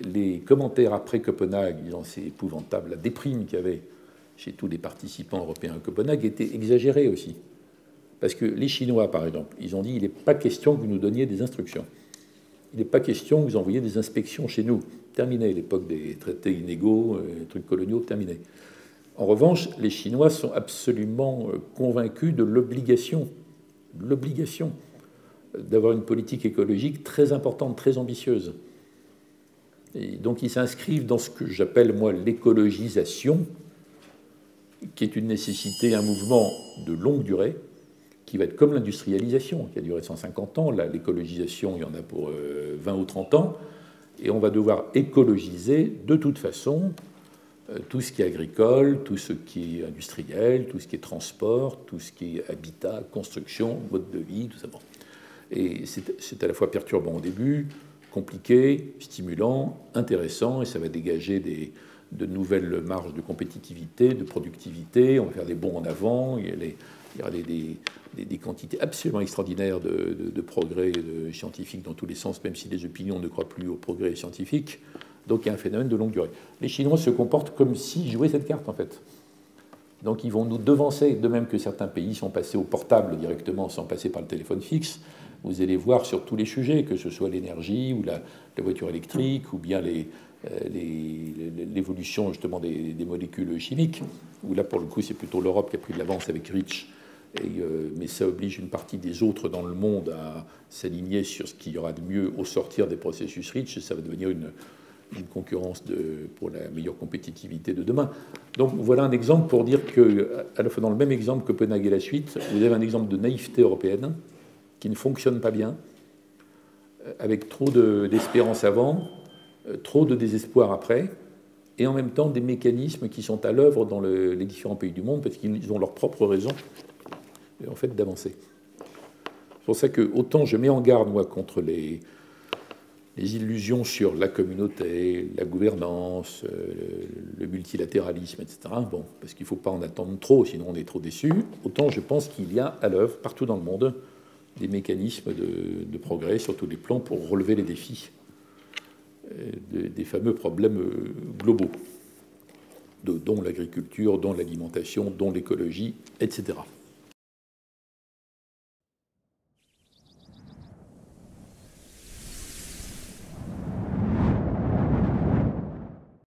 les commentaires après Copenhague, disant c'est épouvantable, la déprime qu'il y avait chez tous les participants européens à Copenhague était exagérée aussi. Parce que les Chinois, par exemple, ils ont dit il n'est pas question que vous nous donniez des instructions. Il n'est pas question que vous envoyiez des inspections chez nous. Terminé, l'époque des traités inégaux, des trucs coloniaux, terminé. En revanche, les Chinois sont absolument convaincus de l'obligation d'avoir une politique écologique très importante, très ambitieuse. Et donc ils s'inscrivent dans ce que j'appelle, moi, l'écologisation, qui est une nécessité, un mouvement de longue durée, qui va être comme l'industrialisation, qui a duré 150 ans. Là, l'écologisation, il y en a pour 20 ou 30 ans. Et on va devoir écologiser de toute façon tout ce qui est agricole, tout ce qui est industriel, tout ce qui est transport, tout ce qui est habitat, construction, mode de vie, tout ça. Bon. Et c'est à la fois perturbant au début, compliqué, stimulant, intéressant, et ça va dégager de nouvelles marges de compétitivité, de productivité. On va faire des bonds en avant. Il y aura des quantités absolument extraordinaires de progrès scientifiques dans tous les sens, même si les opinions ne croient plus au progrès scientifique. Donc il y a un phénomène de longue durée. Les Chinois se comportent comme s'ils jouaient cette carte, en fait. Donc ils vont nous devancer, de même que certains pays sont passés au portable directement sans passer par le téléphone fixe. Vous allez voir sur tous les sujets, que ce soit l'énergie ou la voiture électrique, ou bien l'évolution justement des molécules chimiques, où là pour le coup c'est plutôt l'Europe qui a pris de l'avance avec REACH, mais ça oblige une partie des autres dans le monde à s'aligner sur ce qu'il y aura de mieux au sortir des processus REACH, et ça va devenir une concurrence pour la meilleure compétitivité de demain. Donc voilà un exemple pour dire que, à la fois dans le même exemple Copenhague et la suite, vous avez un exemple de naïveté européenne qui ne fonctionne pas bien, avec trop d'espérance avant, trop de désespoir après, et en même temps des mécanismes qui sont à l'œuvre dans les différents pays du monde, parce qu'ils ont leurs propres raisons en fait, d'avancer. C'est pour ça que autant je mets en garde, moi, contre les illusions sur la communauté, la gouvernance, le multilatéralisme, etc. Bon, parce qu'il ne faut pas en attendre trop, sinon on est trop déçus. Autant je pense qu'il y a à l'œuvre, partout dans le monde, des mécanismes de progrès sur tous les plans pour relever les défis des fameux problèmes globaux, dont l'agriculture, dont l'alimentation, dont l'écologie, etc.